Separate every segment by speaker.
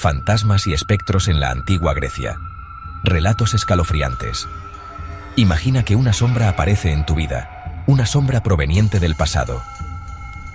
Speaker 1: Fantasmas y espectros en la antigua Grecia. Relatos escalofriantes. Imagina que una sombra aparece en tu vida, una sombra proveniente del pasado.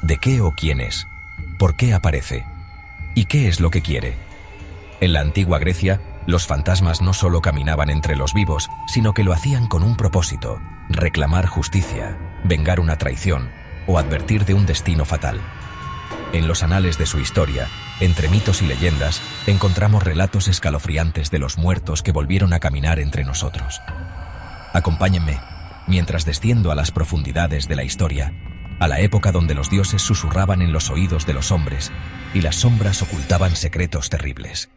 Speaker 1: ¿De qué o quién es? ¿Por qué aparece? ¿Y qué es lo que quiere? En la antigua Grecia, los fantasmas no solo caminaban entre los vivos, sino que lo hacían con un propósito: reclamar justicia, vengar una traición o advertir de un destino fatal. En los anales de su historia, entre mitos y leyendas, encontramos relatos escalofriantes de los muertos que volvieron a caminar entre nosotros. Acompáñenme mientras desciendo a las profundidades de la historia, a la época donde los dioses susurraban en los oídos de los hombres y las sombras ocultaban secretos terribles.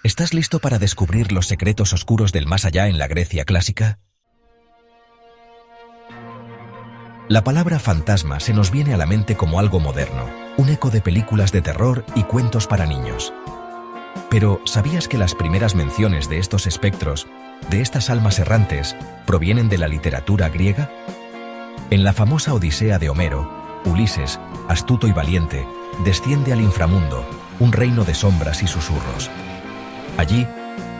Speaker 1: ¿Estás listo para descubrir los secretos oscuros del más allá en la Grecia clásica? La palabra fantasma se nos viene a la mente como algo moderno, un eco de películas de terror y cuentos para niños. Pero, ¿sabías que las primeras menciones de estos espectros, de estas almas errantes, provienen de la literatura griega? En la famosa Odisea de Homero, Ulises, astuto y valiente, desciende al inframundo, un reino de sombras y susurros. Allí,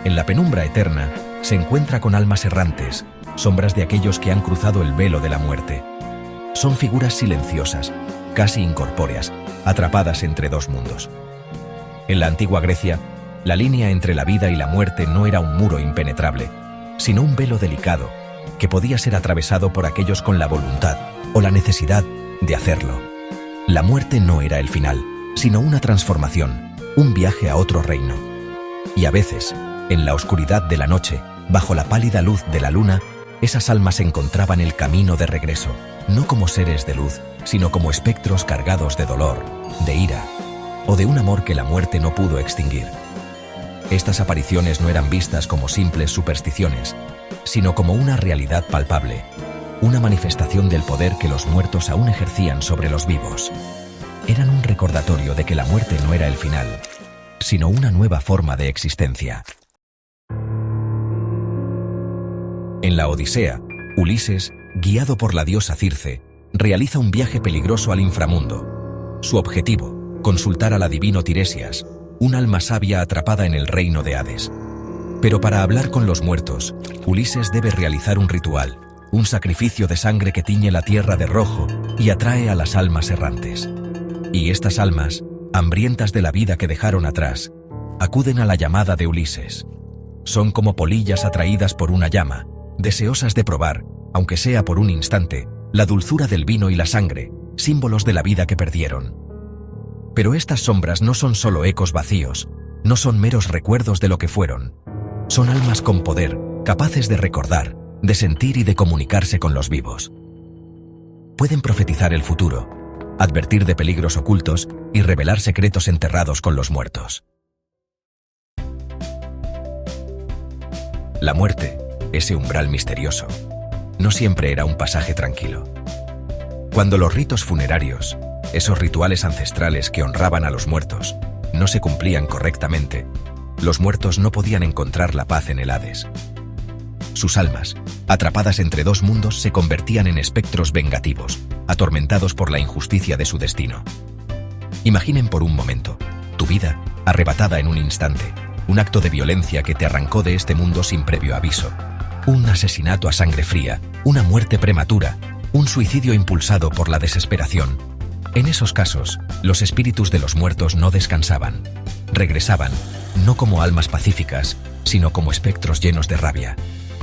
Speaker 1: en la penumbra eterna, se encuentra con almas errantes, sombras de aquellos que han cruzado el velo de la muerte. Son figuras silenciosas, casi incorpóreas, atrapadas entre dos mundos. En la antigua Grecia, la línea entre la vida y la muerte no era un muro impenetrable, sino un velo delicado, que podía ser atravesado por aquellos con la voluntad o la necesidad de hacerlo. La muerte no era el final, sino una transformación, un viaje a otro reino. Y a veces, en la oscuridad de la noche, bajo la pálida luz de la luna, esas almas encontraban el camino de regreso, no como seres de luz, sino como espectros cargados de dolor, de ira, o de un amor que la muerte no pudo extinguir. Estas apariciones no eran vistas como simples supersticiones, sino como una realidad palpable, una manifestación del poder que los muertos aún ejercían sobre los vivos. Eran un recordatorio de que la muerte no era el final, sino una nueva forma de existencia. En la Odisea, Ulises, guiado por la diosa Circe, realiza un viaje peligroso al inframundo. Su objetivo, consultar al adivino Tiresias, un alma sabia atrapada en el reino de Hades. Pero para hablar con los muertos, Ulises debe realizar un ritual, un sacrificio de sangre que tiñe la tierra de rojo y atrae a las almas errantes. Y estas almas, hambrientas de la vida que dejaron atrás, acuden a la llamada de Ulises. Son como polillas atraídas por una llama, deseosas de probar, aunque sea por un instante, la dulzura del vino y la sangre, símbolos de la vida que perdieron. Pero estas sombras no son solo ecos vacíos, no son meros recuerdos de lo que fueron. Son almas con poder, capaces de recordar, de sentir y de comunicarse con los vivos. Pueden profetizar el futuro, advertir de peligros ocultos y revelar secretos enterrados con los muertos. La muerte, ese umbral misterioso, no siempre era un pasaje tranquilo. Cuando los ritos funerarios, esos rituales ancestrales que honraban a los muertos, no se cumplían correctamente, los muertos no podían encontrar la paz en el Hades. Sus almas, atrapadas entre dos mundos, se convertían en espectros vengativos, atormentados por la injusticia de su destino. Imaginen por un momento, tu vida, arrebatada en un instante, un acto de violencia que te arrancó de este mundo sin previo aviso. Un asesinato a sangre fría, una muerte prematura, un suicidio impulsado por la desesperación. En esos casos, los espíritus de los muertos no descansaban. Regresaban, no como almas pacíficas, sino como espectros llenos de rabia,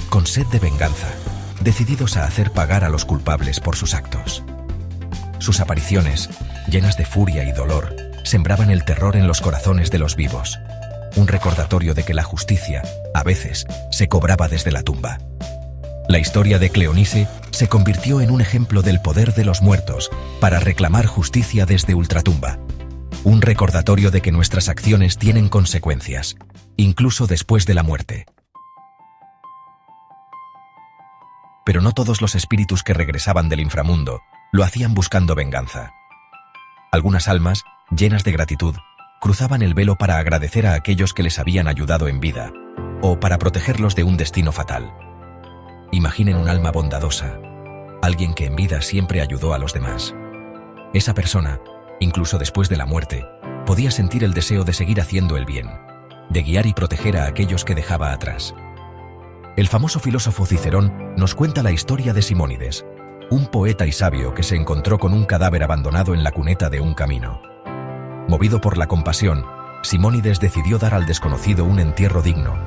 Speaker 1: con sed de venganza, decididos a hacer pagar a los culpables por sus actos. Sus apariciones, llenas de furia y dolor, sembraban el terror en los corazones de los vivos. Un recordatorio de que la justicia, a veces, se cobraba desde la tumba. La historia de Cleonice se convirtió en un ejemplo del poder de los muertos para reclamar justicia desde ultratumba. Un recordatorio de que nuestras acciones tienen consecuencias, incluso después de la muerte. Pero no todos los espíritus que regresaban del inframundo lo hacían buscando venganza. Algunas almas, llenas de gratitud, cruzaban el velo para agradecer a aquellos que les habían ayudado en vida, o para protegerlos de un destino fatal. Imaginen un alma bondadosa, alguien que en vida siempre ayudó a los demás. Esa persona, incluso después de la muerte, podía sentir el deseo de seguir haciendo el bien, de guiar y proteger a aquellos que dejaba atrás. El famoso filósofo Cicerón nos cuenta la historia de Simónides, un poeta y sabio que se encontró con un cadáver abandonado en la cuneta de un camino. Movido por la compasión, Simónides decidió dar al desconocido un entierro digno,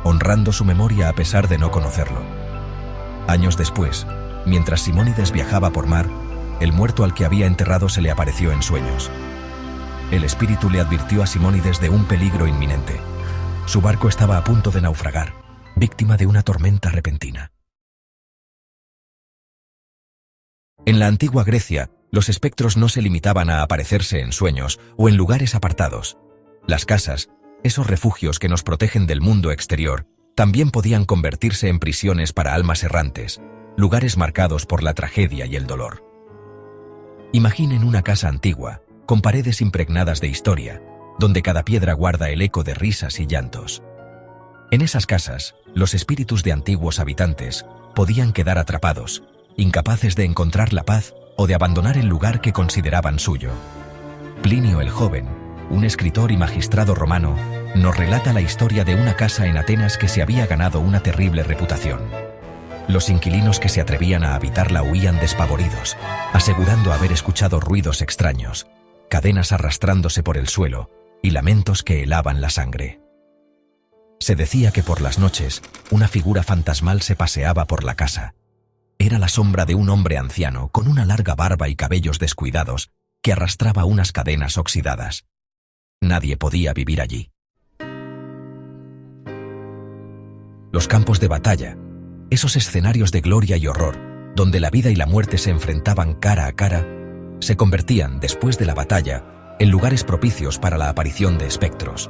Speaker 1: honrando su memoria a pesar de no conocerlo. Años después, mientras Simónides viajaba por mar, el muerto al que había enterrado se le apareció en sueños. El espíritu le advirtió a Simónides de un peligro inminente. Su barco estaba a punto de naufragar, víctima de una tormenta repentina. En la antigua Grecia, los espectros no se limitaban a aparecerse en sueños o en lugares apartados. Las casas, esos refugios que nos protegen del mundo exterior, también podían convertirse en prisiones para almas errantes, lugares marcados por la tragedia y el dolor. Imaginen una casa antigua, con paredes impregnadas de historia, donde cada piedra guarda el eco de risas y llantos. En esas casas, los espíritus de antiguos habitantes podían quedar atrapados, incapaces de encontrar la paz o de abandonar el lugar que consideraban suyo. Plinio el Joven, un escritor y magistrado romano, nos relata la historia de una casa en Atenas que se había ganado una terrible reputación. Los inquilinos que se atrevían a habitarla huían despavoridos, asegurando haber escuchado ruidos extraños, cadenas arrastrándose por el suelo y lamentos que helaban la sangre. Se decía que por las noches una figura fantasmal se paseaba por la casa. Era la sombra de un hombre anciano con una larga barba y cabellos descuidados que arrastraba unas cadenas oxidadas. Nadie podía vivir allí. Los campos de batalla, esos escenarios de gloria y horror, donde la vida y la muerte se enfrentaban cara a cara, se convertían, después de la batalla, en lugares propicios para la aparición de espectros.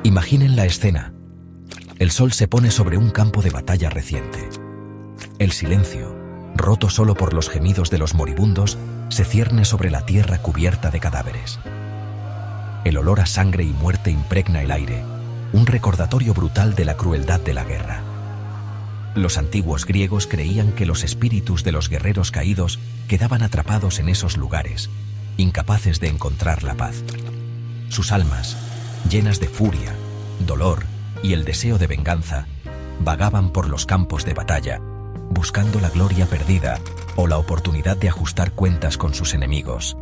Speaker 1: Imaginen la escena. El sol se pone sobre un campo de batalla reciente. El silencio, roto solo por los gemidos de los moribundos, se cierne sobre la tierra cubierta de cadáveres. El olor a sangre y muerte impregna el aire, un recordatorio brutal de la crueldad de la guerra. Los antiguos griegos creían que los espíritus de los guerreros caídos quedaban atrapados en esos lugares, incapaces de encontrar la paz. Sus almas, llenas de furia, dolor y el deseo de venganza, vagaban por los campos de batalla, buscando la gloria perdida o la oportunidad de ajustar cuentas con sus enemigos.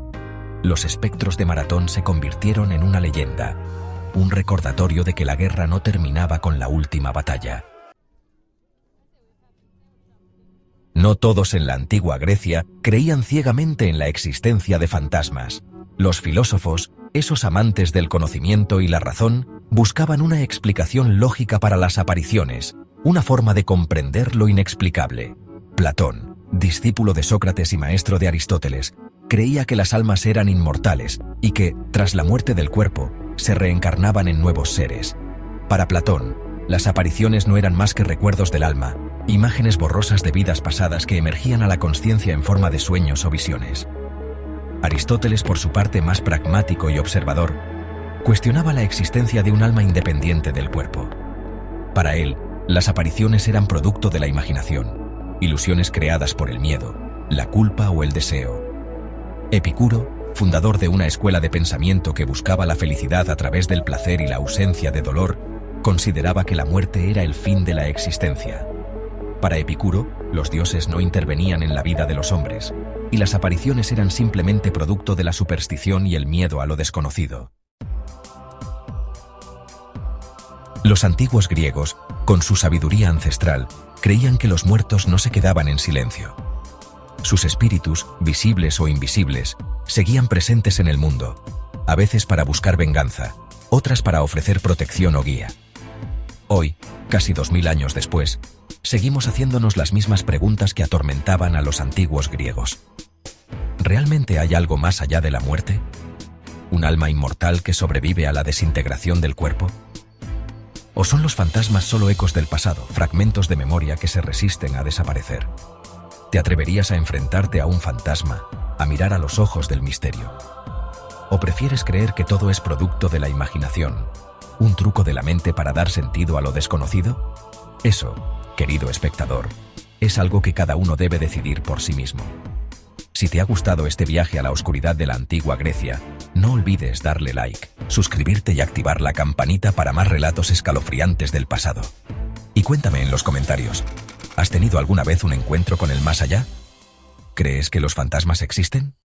Speaker 1: Los espectros de Maratón se convirtieron en una leyenda, un recordatorio de que la guerra no terminaba con la última batalla. No todos en la antigua Grecia creían ciegamente en la existencia de fantasmas. Los filósofos, esos amantes del conocimiento y la razón, buscaban una explicación lógica para las apariciones, una forma de comprender lo inexplicable. Platón, discípulo de Sócrates y maestro de Aristóteles, creía que las almas eran inmortales y que, tras la muerte del cuerpo, se reencarnaban en nuevos seres. Para Platón, las apariciones no eran más que recuerdos del alma, imágenes borrosas de vidas pasadas que emergían a la consciencia en forma de sueños o visiones. Aristóteles, por su parte más pragmático y observador, cuestionaba la existencia de un alma independiente del cuerpo. Para él, las apariciones eran producto de la imaginación, ilusiones creadas por el miedo, la culpa o el deseo. Epicuro, fundador de una escuela de pensamiento que buscaba la felicidad a través del placer y la ausencia de dolor, consideraba que la muerte era el fin de la existencia. Para Epicuro, los dioses no intervenían en la vida de los hombres, y las apariciones eran simplemente producto de la superstición y el miedo a lo desconocido. Los antiguos griegos, con su sabiduría ancestral, creían que los muertos no se quedaban en silencio. Sus espíritus, visibles o invisibles, seguían presentes en el mundo, a veces para buscar venganza, otras para ofrecer protección o guía. Hoy, casi 2000 años después, seguimos haciéndonos las mismas preguntas que atormentaban a los antiguos griegos. ¿Realmente hay algo más allá de la muerte? ¿Un alma inmortal que sobrevive a la desintegración del cuerpo? ¿O son los fantasmas solo ecos del pasado, fragmentos de memoria que se resisten a desaparecer? ¿Te atreverías a enfrentarte a un fantasma, a mirar a los ojos del misterio? ¿O prefieres creer que todo es producto de la imaginación, un truco de la mente para dar sentido a lo desconocido? Eso, querido espectador, es algo que cada uno debe decidir por sí mismo. Si te ha gustado este viaje a la oscuridad de la antigua Grecia, no olvides darle like, suscribirte y activar la campanita para más relatos escalofriantes del pasado. Y cuéntame en los comentarios, ¿has tenido alguna vez un encuentro con el más allá? ¿Crees que los fantasmas existen?